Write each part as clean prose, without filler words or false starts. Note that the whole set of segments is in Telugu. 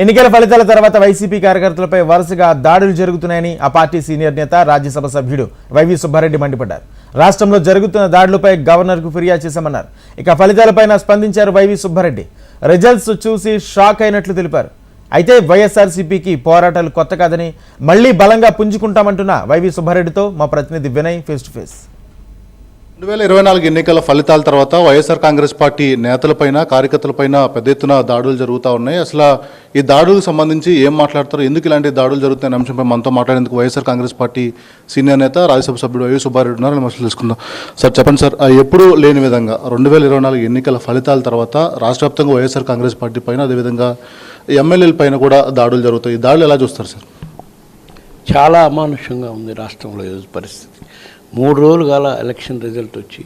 ఎన్నికల ఫలితాల తర్వాత వైసీపీ కార్యకర్తలపై వరుసగా దాడులు జరుగుతున్నాయని ఆ పార్టీ సీనియర్ నేత రాజ్యసభ సభ్యుడు వైవి సుబ్బారెడ్డి మండిపడ్డారు. రాష్ట్రంలో జరుగుతున్న దాడులపై గవర్నర్కు ఫిర్యాదు చేశామన్నారు. ఇక ఫలితాలపైన స్పందించారు వైవి సుబ్బారెడ్డి. రిజల్ట్స్ చూసి షాక్ అయినట్లు తెలిపారు. అయితే వైఎస్ఆర్సీపీకి పోరాటాలు కొత్త కాదని మళ్లీ బలంగా పుంజుకుంటామంటున్న వైవి సుబ్బారెడ్డితో మా ప్రతినిధి వినయ్ ఫేస్ టు ఫేస్. 2024 ఎన్నికల ఫలితాల తర్వాత వైఎస్ఆర్ కాంగ్రెస్ పార్టీ నేతలపైన కార్యకర్తలపైన పెద్ద ఎత్తున దాడులు జరుగుతూ ఉన్నాయి. అసలు ఈ దాడులకు సంబంధించి ఏం మాట్లాడతారు, ఎందుకు ఇలాంటి దాడులు జరుగుతున్న అంశంపై మనతో మాట్లాడేందుకు వైఎస్ఆర్ కాంగ్రెస్ పార్టీ సీనియర్ నేత రాజ్యసభ సభ్యుడు వైవి సుబ్బారెడ్డి ఉన్నారు. మనం తెలుసుకుందాం. సార్ చెప్పండి సార్, ఎప్పుడూ లేని విధంగా 2024 ఎన్నికల ఫలితాల తర్వాత రాష్ట్ర వ్యాప్తంగా వైఎస్ఆర్ కాంగ్రెస్ పార్టీ పైన అదేవిధంగా ఎమ్మెల్యేల పైన కూడా దాడులు జరుగుతాయి. ఈ దాడులు ఎలా చూస్తారు సార్? చాలా అమానుషంగా ఉంది రాష్ట్రంలో ఈరోజు పరిస్థితి. 3 రోజులు గల ఎలక్షన్ రిజల్ట్ వచ్చి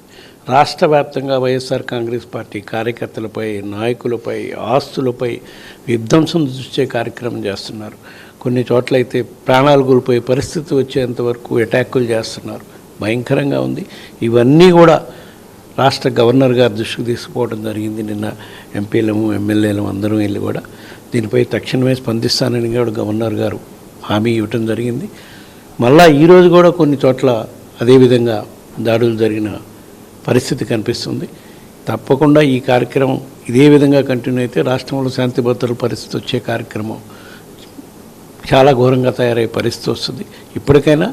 రాష్ట్ర వ్యాప్తంగా వైఎస్ఆర్ కాంగ్రెస్ పార్టీ కార్యకర్తలపై, నాయకులపై, ఆస్తులపై విధ్వంసం దృష్ట్యే కార్యక్రమం చేస్తున్నారు. కొన్ని చోట్లయితే ప్రాణాలు కోల్పోయే పరిస్థితి వచ్చేంత వరకు అటాకులు చేస్తున్నారు. భయంకరంగా ఉంది. ఇవన్నీ కూడా రాష్ట్ర గవర్నర్ గారి దృష్టికి తీసుకుపోవడం జరిగింది. నిన్న ఎంపీలము, ఎమ్మెల్యేలు అందరం వెళ్ళి కూడా దీనిపై తక్షణమే స్పందిస్తానని కూడా గవర్నర్ గారు హామీ ఇవ్వటం జరిగింది. మళ్ళా ఈరోజు కూడా కొన్ని చోట్ల అదేవిధంగా దాడులు జరిగిన పరిస్థితి కనిపిస్తుంది. తప్పకుండా ఈ కార్యక్రమం ఇదే విధంగా కంటిన్యూ అయితే రాష్ట్రంలో శాంతి భద్రతల పరిస్థితి వచ్చే కార్యక్రమం చాలా ఘోరంగా తయారయ్యే పరిస్థితి వస్తుంది. ఇప్పటికైనా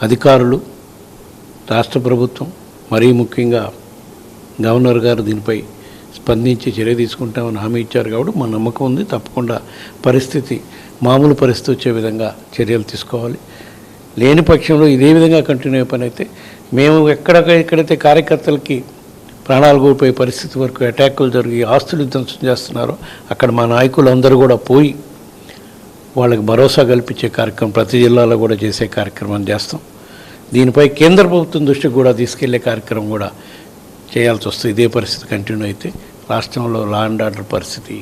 అధికారులు, రాష్ట్ర ప్రభుత్వం, మరీ ముఖ్యంగా గవర్నర్ గారు దీనిపై స్పందించి చర్య తీసుకుంటామని హామీ ఇచ్చారు. కాబట్టి మా నమ్మకం ఉంది తప్పకుండా పరిస్థితి మామూలు పరిస్థితి వచ్చే విధంగా చర్యలు తీసుకోవాలి. లేని పక్షంలో ఇదే విధంగా కంటిన్యూ అయ్యే పని అయితే మేము ఎక్కడైతే కార్యకర్తలకి ప్రాణాలు కోల్పోయే పరిస్థితి వరకు అటాకులు జరిగి ఆస్తులు ధ్వంసం చేస్తున్నారో అక్కడ మా నాయకులు అందరూ కూడా పోయి వాళ్ళకి భరోసా కల్పించే కార్యక్రమం ప్రతి జిల్లాలో కూడా చేసే కార్యక్రమం చేస్తాం. దీనిపై కేంద్ర ప్రభుత్వం దృష్టికి కూడా తీసుకెళ్లే కార్యక్రమం కూడా చేయాల్సి వస్తుంది. ఇదే పరిస్థితి కంటిన్యూ అయితే రాష్ట్రంలో లా అండ్ ఆర్డర్ పరిస్థితి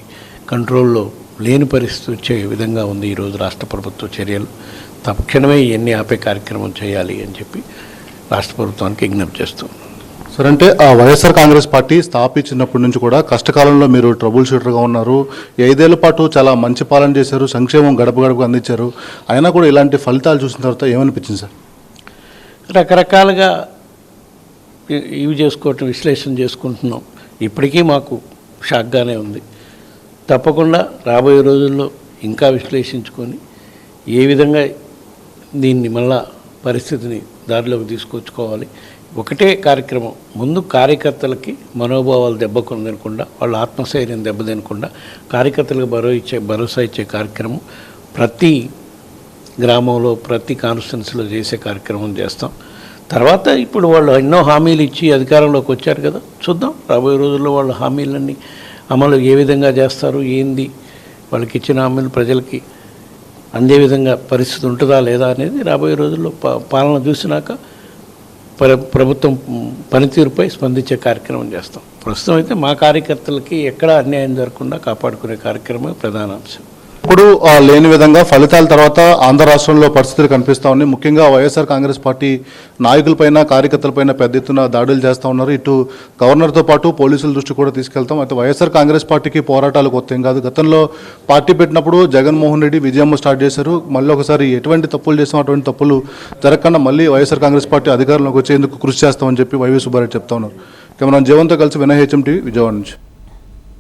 కంట్రోల్లో లేని పరిస్థితి వచ్చే విధంగా ఉంది ఈరోజు రాష్ట్ర ప్రభుత్వ చర్యలు. తక్షణమే ఇవన్నీ ఆపే కార్యక్రమం చేయాలి అని చెప్పి రాష్ట్ర ప్రభుత్వానికి విజ్ఞప్తి చేస్తున్నాం. సార్, అంటే ఆ వైఎస్ఆర్ కాంగ్రెస్ పార్టీ స్థాపించినప్పటి నుంచి కూడా కష్టకాలంలో మీరు ట్రబుల్ షూటర్గా ఉన్నారు. 5 ఏళ్ల పాటు చాలా మంచి పాలన చేశారు, సంక్షేమం గడప గడపకు అందించారు. అయినా కూడా ఇలాంటి ఫలితాలు చూసిన తర్వాత ఏమనిపించింది సార్? రకరకాలుగా విశ్లేషణ చేసుకుంటున్నాం. ఇప్పటికీ మాకు షాక్గానే ఉంది. తప్పకుండా రాబోయే రోజుల్లో ఇంకా విశ్లేషించుకొని ఏ విధంగా దీన్ని మళ్ళా పరిస్థితిని దారిలోకి తీసుకొచ్చుకోవాలి. ఒకటే కార్యక్రమం, ముందు కార్యకర్తలకి మనోభావాలు దెబ్బకొనకుండా, వాళ్ళ ఆత్మస్థైర్యం దెబ్బతినకుండా కార్యకర్తలకు భరోసా ఇచ్చే కార్యక్రమం ప్రతి గ్రామంలో, ప్రతి కాన్స్టిట్యున్సీలో చేసే కార్యక్రమం చేస్తాం. తర్వాత ఇప్పుడు వాళ్ళు ఎన్నో హామీలు ఇచ్చి అధికారంలోకి వచ్చారు కదా, చూద్దాం రాబోయే రోజుల్లో వాళ్ళ హామీలన్నీ అమలు ఏ విధంగా చేస్తారు, ఏంది వాళ్ళకి ఇచ్చిన హామీలు ప్రజలకి అందే విధంగా పరిస్థితి ఉంటుందా లేదా అనేది రాబోయే రోజుల్లో పాలన చూసినాక ప్రభుత్వం పనితీరుపై స్పందించే కార్యక్రమం చేస్తాం. ప్రస్తుతం అయితే మా కార్యకర్తలకి ఎక్కడా అన్యాయం జరగకుండా కాపాడుకునే కార్యక్రమమే ప్రధాన అంశం. ఇప్పుడు లేని విధంగా ఫలితాల తర్వాత ఆంధ్ర రాష్ట్రంలో పరిస్థితులు కనిపిస్తూ ఉన్నాయి. ముఖ్యంగా వైఎస్ఆర్ కాంగ్రెస్ పార్టీ నాయకులపైన, కార్యకర్తలపైన పెద్ద ఎత్తున దాడులు చేస్తూ ఉన్నారు. ఇటు గవర్నర్తో పాటు పోలీసుల దృష్టి కూడా తీసుకెళ్తాం. అయితే వైఎస్ఆర్ కాంగ్రెస్ పార్టీకి పోరాటాలు కొత్త ఏం కాదు. గతంలో పార్టీ పెట్టినప్పుడు జగన్మోహన్ రెడ్డి విజయమ్మ స్టార్ట్ చేశారు. మళ్ళీ ఒకసారి ఎటువంటి తప్పులు చేస్తాం అటువంటి తప్పులు జరగకుండా మళ్ళీ వైఎస్ఆర్ కాంగ్రెస్ పార్టీ అధికారంలోకి వచ్చేందుకు కృషి చేస్తామని చెప్పి వైవి సుబ్బారెడ్డి చెప్తా ఉన్నారు. కెమెరా జీవంతో కలిసి వినయ్, HM టీవీ, విజయవాడ నుంచి.